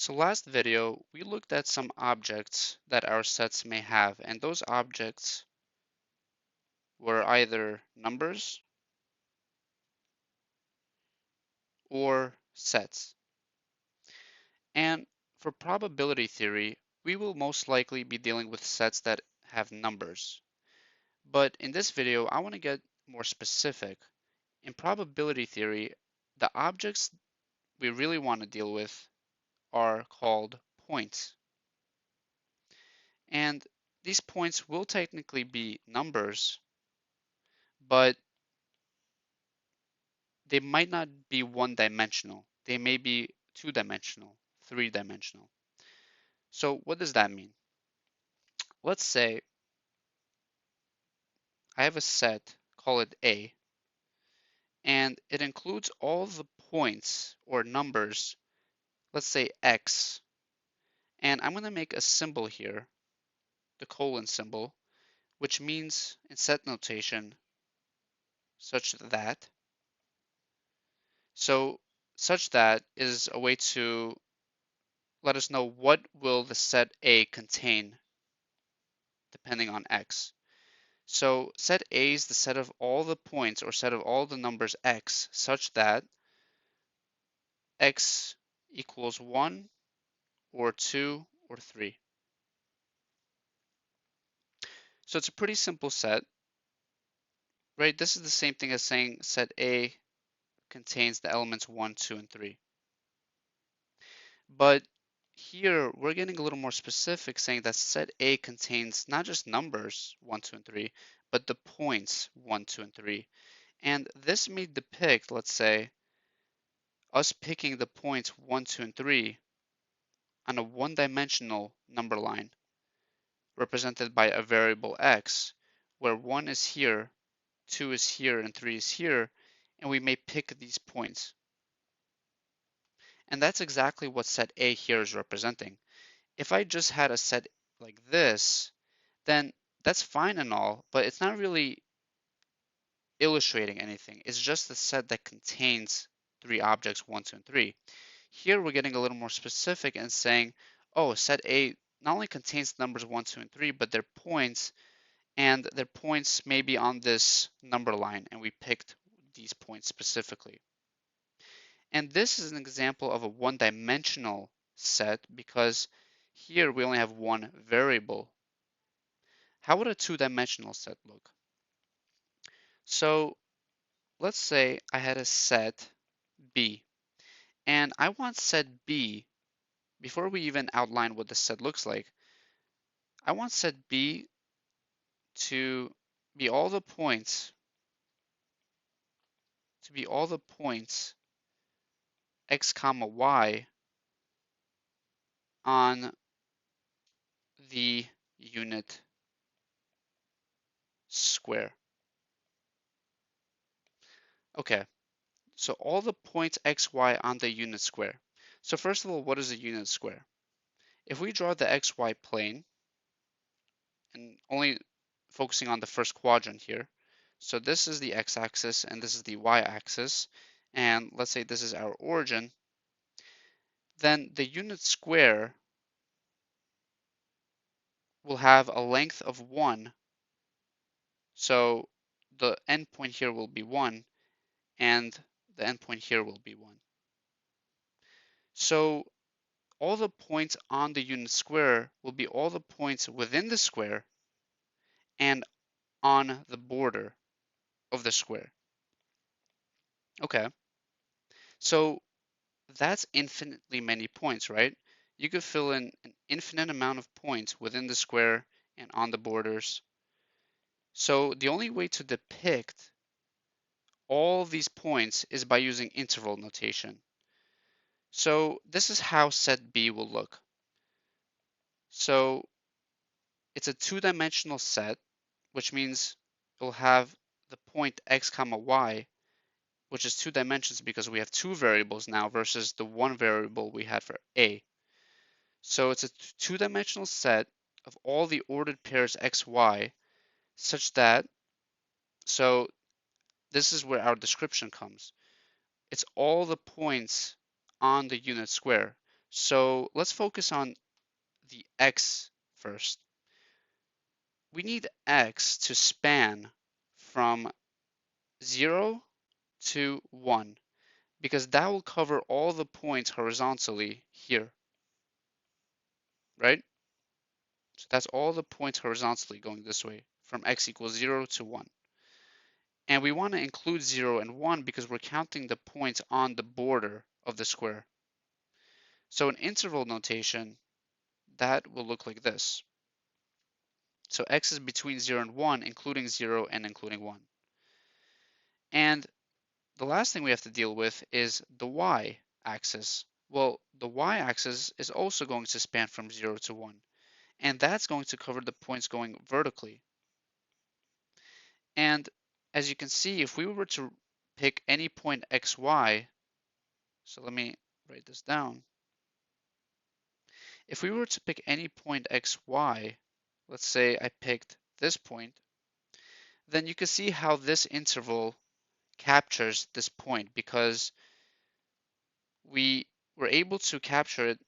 So last video, we looked at some objects that our sets may have, and those objects were either numbers or sets. And for probability theory, we will most likely be dealing with sets that have numbers. But in this video, I want to get more specific. In probability theory, the objects we really want to deal with are called points. And these points will technically be numbers, but they might not be one-dimensional. They may be two-dimensional, three-dimensional. So what does that mean? Let's say I have a set, call it A, and it includes all the points or numbers, let's say X, and I'm going to make a symbol here, the colon symbol, which means in set notation such that. So such that is a way to let us know what will the set A contain depending on X. So set A is the set of all the points or set of all the numbers X such that X equals 1 or 2 or 3. So it's a pretty simple set, right? This is the same thing as saying set A contains the elements 1, 2, and 3. But here we're getting a little more specific, saying that set A contains not just numbers 1, 2, and 3, but the points 1, 2, and 3. And this may depict, let's say, us picking the points 1, 2, and 3 on a one-dimensional number line represented by a variable x, where 1 is here, 2 is here, and 3 is here, and we may pick these points. And that's exactly what set A here is representing. If I just had a set like this, then that's fine and all, but it's not really illustrating anything. It's just a set that contains three objects, 1, 2, and 3. Here we're getting a little more specific and saying, oh, set A not only contains numbers 1, 2, and 3, but their points, and their points may be on this number line, and we picked these points specifically. And this is an example of a one-dimensional set because here we only have one variable. How would a two-dimensional set look? So let's say I had a set B, and I want set B, before we even outline what the set looks like, I want set B to be all the points, x comma y on the unit square. Okay, so all the points x, y on the unit square. So first of all, what is a unit square? If we draw the xy plane, and only focusing on the first quadrant here, so this is the x-axis and this is the y-axis, and let's say this is our origin, then the unit square will have a length of 1. So the endpoint here will be 1, and the endpoint here will be 1. So all the points on the unit square will be all the points within the square and on the border of the square. Okay, so that's infinitely many points, right? You could fill in an infinite amount of points within the square and on the borders. So the only way to depict all these points is by using interval notation. So this is how set B will look. So it's a two-dimensional set, which means it will have the point x comma y, which is 2 dimensions because we have 2 variables now versus the 1 variable we had for A. So it's a two-dimensional set of all the ordered pairs x, y, such that, so this is where our description comes. It's all the points on the unit square. So let's focus on the x first. We need x to span from 0 to 1 because that will cover all the points horizontally here, right? So that's all the points horizontally going this way from x equals 0 to 1. And we want to include 0 and 1 because we're counting the points on the border of the square. So in interval notation, that will look like this. So x is between 0 and 1, including 0 and including 1. And the last thing we have to deal with is the y-axis. Well, the y-axis is also going to span from 0 to 1, and that's going to cover the points going vertically. And as you can see, if we were to pick any point xy, so let me write this down. If we were to pick any point xy, let's say I picked this point, then you can see how this interval captures this point because we were able to capture it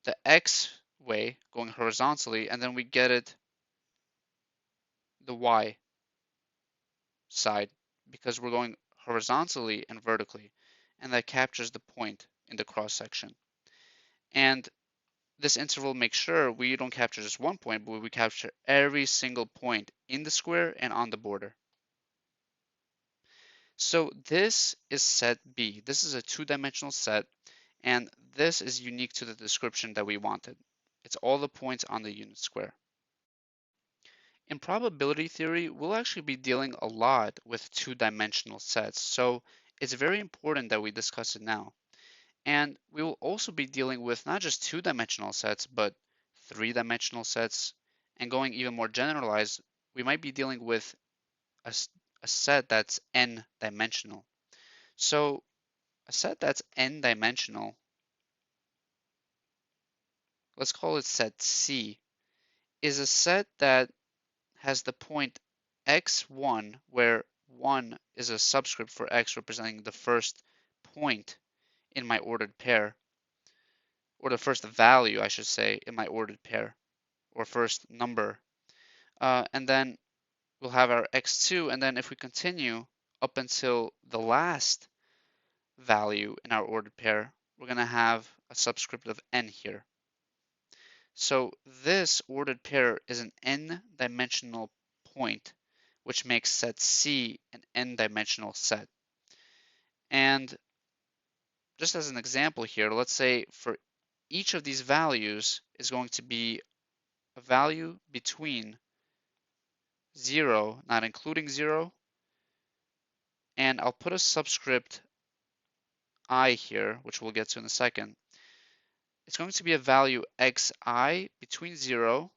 the x way going horizontally, and then we get it the y side because we're going horizontally and vertically, and that captures the point in the cross section. And this interval makes sure we don't capture just one point, but we capture every single point in the square and on the border. So this is set B. This is a two-dimensional set, and this is unique to the description that we wanted. It's all the points on the unit square. In probability theory, we'll actually be dealing a lot with two-dimensional sets, so it's very important that we discuss it now. And we will also be dealing with not just two-dimensional sets, but three-dimensional sets, and going even more generalized, we might be dealing with a, a set that's n-dimensional. So a set that's n-dimensional, let's call it set C, is a set that has the point x1, where 1 is a subscript for x representing the first point in my ordered pair, or the first value, I should say, in my ordered pair, or first number. And then we'll have our x2, and then if we continue up until the last value in our ordered pair, we're going to have a subscript of n here. So this ordered pair is an n-dimensional point, which makes set C an n-dimensional set. And just as an example here, let's say for each of these values is going to be a value between 0, not including 0, and I'll put a subscript I here, which we'll get to in a second. It's going to be a value xi between 0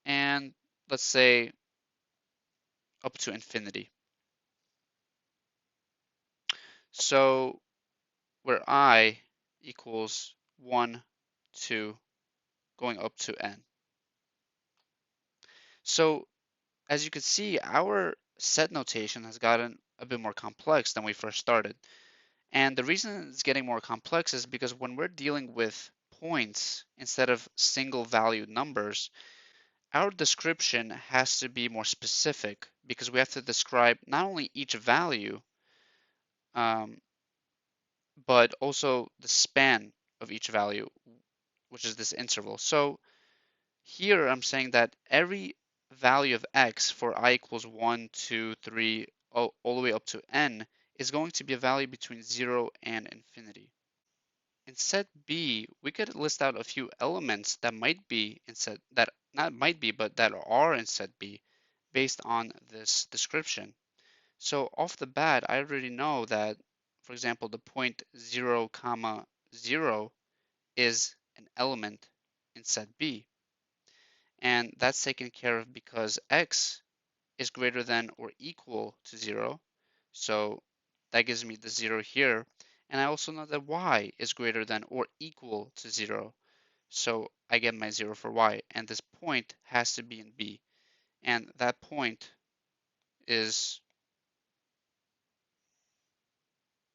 and, let's say, up to infinity. So where I equals 1, 2, going up to n. So as you can see, our set notation has gotten a bit more complex than we first started. And the reason it's getting more complex is because when we're dealing with points instead of single valued numbers, our description has to be more specific because we have to describe not only each value, um, but also the span of each value, which is this interval. So here I'm saying that every value of x for I equals 1, 2, 3, all the way up to n is going to be a value between 0 and infinity. In set B, we could list out a few elements that might be in set, that not might be, but that are in set B based on this description. So off the bat, I already know that, for example, the point 0, comma 0 is an element in set B. And that's taken care of because x is greater than or equal to 0. So that gives me the 0 here. And I also know that y is greater than or equal to 0. So I get my 0 for y. And this point has to be in B. And that point is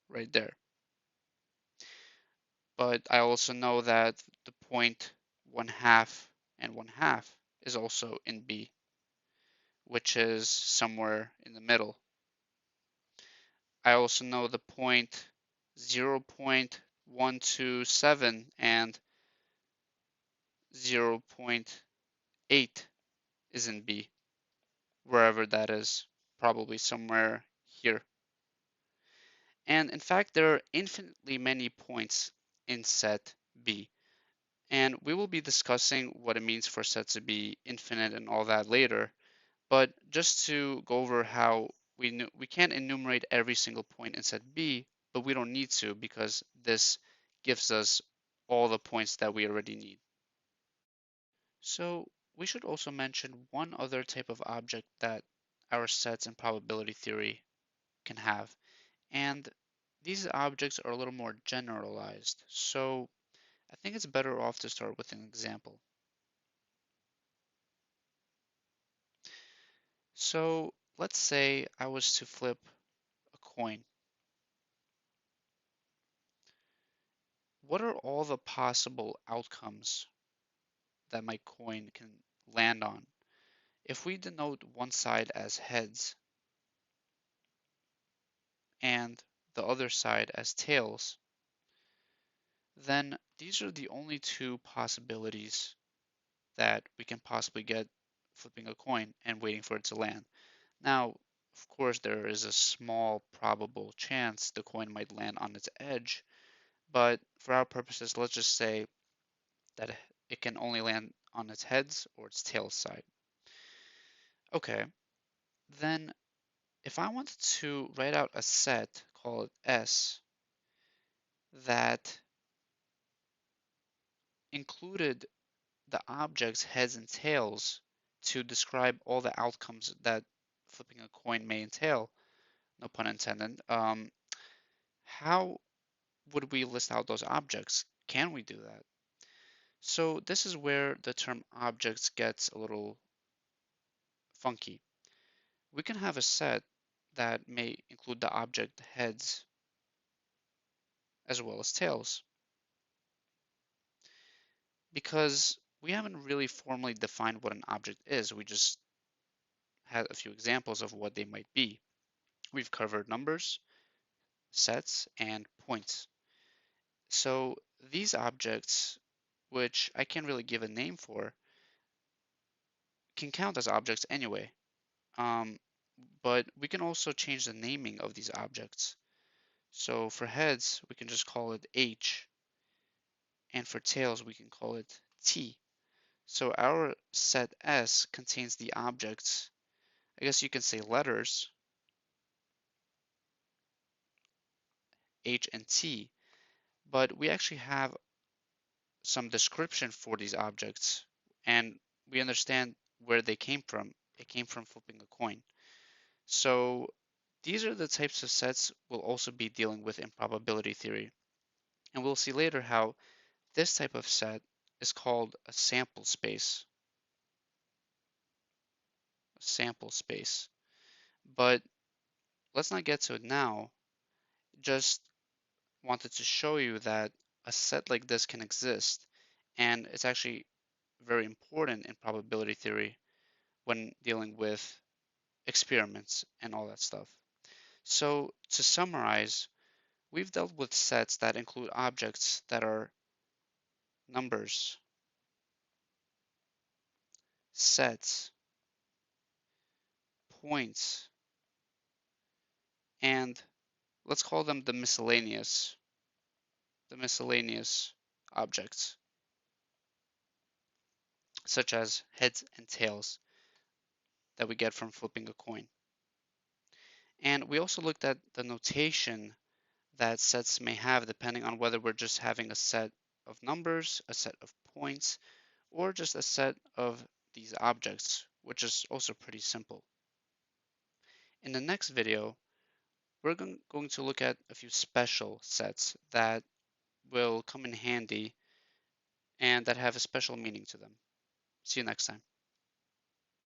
right there. but I also know that the point 1/2 and 1/2 is also in B, which is somewhere in the middle. I also know the point 0.127 and 0.8 is in B, wherever that is, probably somewhere here. And in fact, there are infinitely many points in set B. And we will be discussing what it means for sets to be infinite and all that later. But just to go over how we can't enumerate every single point in set B, but we don't need to because this gives us all the points that we already need. So we should also mention one other type of object that our sets in probability theory can have. And these objects are a little more generalized. So I think it's better off to start with an example. So let's say I was to flip a coin. What are all the possible outcomes that my coin can land on? If we denote one side as heads and the other side as tails, then these are the only two possibilities that we can possibly get flipping a coin and waiting for it to land. Now, of course, there is a small probable chance the coin might land on its edge, but for our purposes, let's just say that it can only land on its heads or its tail side. Okay, then if I wanted to write out a set, call it S, that included the object's heads and tails to describe all the outcomes that flipping a coin may entail, no pun intended, how would we list out those objects? Can we do that? So this is where the term objects gets a little funky. We can have a set that may include the object heads as well as tails, because we haven't really formally defined what an object is. We just had a few examples of what they might be. We've covered numbers, sets, and points. So these objects, which I can't really give a name for, can count as objects anyway. Um, but we can also change the naming of these objects. So for heads, we can just call it H, and for tails, we can call it T. So our set S contains the objects, I guess you can say letters, H and T, but we actually have some description for these objects, and we understand where they came from. It came from flipping a coin. So these are the types of sets we'll also be dealing with in probability theory. And we'll see later how this type of set is called a sample space. A sample space. But let's not get to it now. Just wanted to show you that a set like this can exist, and it's actually very important in probability theory when dealing with experiments and all that stuff. So to summarize, we've dealt with sets that include objects that are numbers, sets, points, and let's call them the miscellaneous objects, such as heads and tails that we get from flipping a coin. And we also looked at the notation that sets may have depending on whether we're just having a set of numbers, a set of points, or just a set of these objects, which is also pretty simple. In the next video, we're going to look at a few special sets that will come in handy and that have a special meaning to them. See you next time.